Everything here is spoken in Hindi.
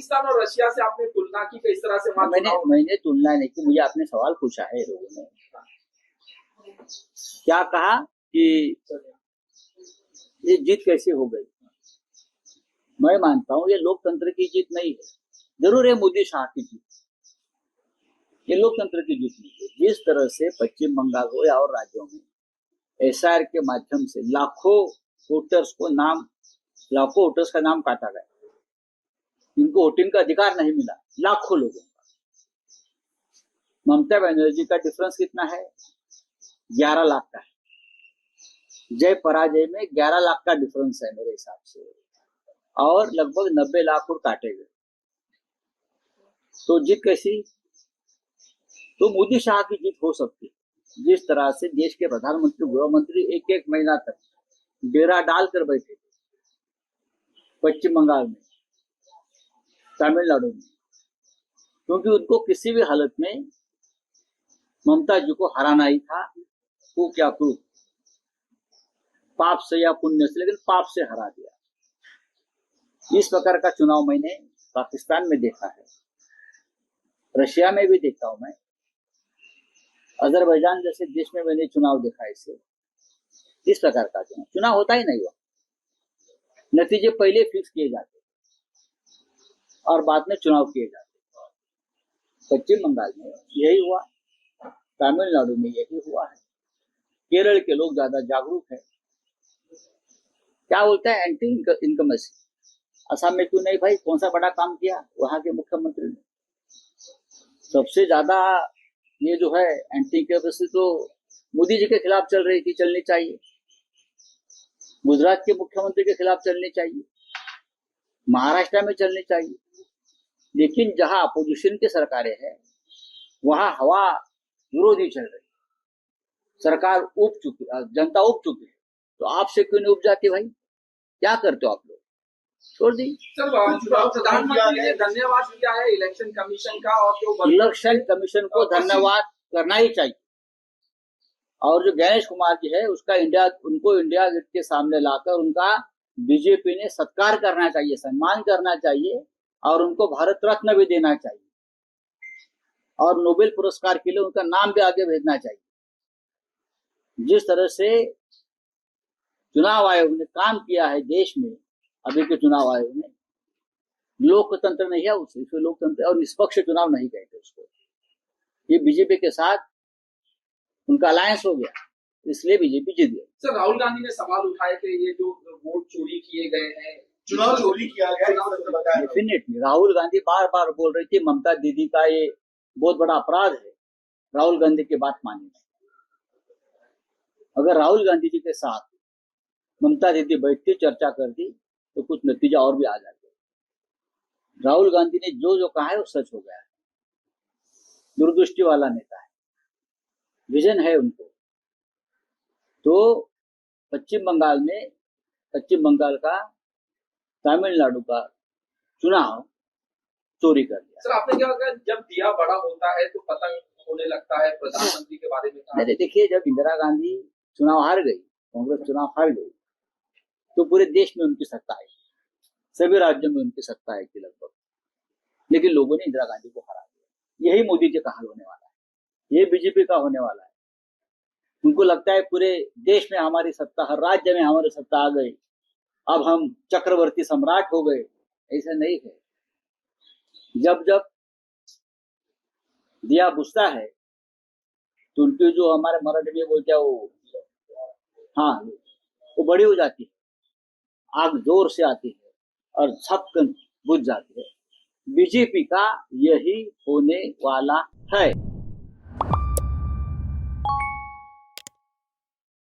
पाकिस्तान और रशिया से आपने तुलना की, किस तरह से मैंने तुलना नहीं की, मुझे आपने सवाल पूछा है लोगों ने, क्या कहा कि ये जीत कैसे हो गई। मैं मानता हूं ये लोकतंत्र की जीत नहीं है, जरूर है मोदी शाह की जीत, ये लोकतंत्र की जीत नहीं है। जिस तरह से पश्चिम बंगाल हो या और राज्यों में एसआईआर के माध्यम से लाखों वोटर्स का नाम काटा गया, इनको वोटिंग का अधिकार नहीं मिला, लाखों लोगों का। ममता बनर्जी का डिफरेंस कितना है? 11 लाख का है। जय पराजय में 11 लाख का डिफरेंस है मेरे हिसाब से, और लगभग 90 लाख वोट काटे गए। तो जीत कैसी? तो मोदी शाह की जीत हो सकती है। जिस तरह से देश के प्रधानमंत्री, गृह मंत्री एक एक महीना तक डेरा डालकर बैठे थे पश्चिम बंगाल में, तमिलनाडु में, क्योंकि उनको किसी भी हालत में ममता जी को हराना ही था। वो क्या क्रूप, पाप से या पुण्य से, लेकिन पाप से हरा दिया। इस प्रकार का चुनाव मैंने पाकिस्तान में देखा है, रशिया में भी देखा हूं मैं, अजरबैजान जैसे देश में मैंने चुनाव देखा है। इससे इस प्रकार का चुनाव होता ही नहीं हुआ, नतीजे पहले फिक्स किए जाते और बाद में चुनाव किए जाते। पश्चिम बंगाल में यही हुआ, तमिलनाडु में यही हुआ है, केरल के लोग ज्यादा जागरूक है। क्या बोलता है एंटी इनकमेसी, असम में क्यों नहीं भाई, कौन सा बड़ा काम किया वहां के मुख्यमंत्री ने? सबसे ज्यादा ये जो है एंटी इनकमेसी तो मोदी जी के खिलाफ चल रही थी, चलनी चाहिए। गुजरात के मुख्यमंत्री के खिलाफ चलनी चाहिए, महाराष्ट्र में चलनी चाहिए। लेकिन जहां अपोजिशन की सरकारें हैं वहां हवा विरोधी चल रही, सरकार उब चुकी, जनता उब चुकी है। तो आपसे क्यों नहीं उब जाती भाई? क्या करते हो आप लोग? छोड़ दी। प्रधानमंत्री ने धन्यवाद किया है इलेक्शन कमीशन का, और जो इलेक्शन कमीशन को धन्यवाद करना ही चाहिए। और जो गणेश कुमार जी है उनको इंडिया गेट के सामने लाकर उनका बीजेपी ने सत्कार करना चाहिए, सम्मान करना चाहिए, और उनको भारत रत्न भी देना चाहिए, और नोबेल पुरस्कार के लिए उनका नाम भी आगे भेजना चाहिए। जिस तरह से चुनाव आयोग ने काम किया है देश में, अभी के चुनाव आयोग ने, लोकतंत्र नहीं है उसमें, लोकतंत्र और निष्पक्ष चुनाव नहीं कहते उसको। ये बीजेपी के साथ उनका अलायंस हो गया, इसलिए बीजेपी जीत गई। सर, राहुल गांधी ने सवाल उठाए थे ये जो वोट चोरी किए गए हैं, चुनाव चोरी किया गया। डेफिनेटली राहुल गांधी बार बार बोल रही थी ममता दीदी का ये बहुत बड़ा अपराध है, राहुल गांधी की बात मानी। अगर राहुल गांधी जी के साथ ममता दीदी बैठती, चर्चा करती, तो कुछ नतीजा और भी आ जाते। राहुल गांधी ने जो जो कहा है वो सच हो गया है। दूरदृष्टि वाला नेता है, विजन है उनको। तो पश्चिम बंगाल का तमिलनाडु का चुनाव चोरी कर दिया। सर, आपने क्या कहा, जब दिया बड़ा होता है तो पतंग होने लगता है, प्रधानमंत्री के बारे में कहा। देखिए, जब इंदिरा गांधी चुनाव हार गई, कांग्रेस चुनाव हार गई, तो पूरे देश में उनकी सत्ता आई, सभी राज्यों में उनकी सत्ता आई थी लगभग, लेकिन लोगों ने इंदिरा गांधी को हरा दिया। यही मोदी जी का हाल होने वाला है, ये बीजेपी का होने वाला है। उनको लगता है पूरे देश में हमारी सत्ता, हर राज्य में हमारी सत्ता आ गई, अब हम चक्रवर्ती सम्राट हो गए। ऐसा नहीं है। जब जब दिया बुझता है तो उनकी जो हमारे मराठी में बोलते हैं वो बड़ी हो जाती है, आग जोर से आती है और छपकन बुझ जाती है। बीजेपी का यही होने वाला है।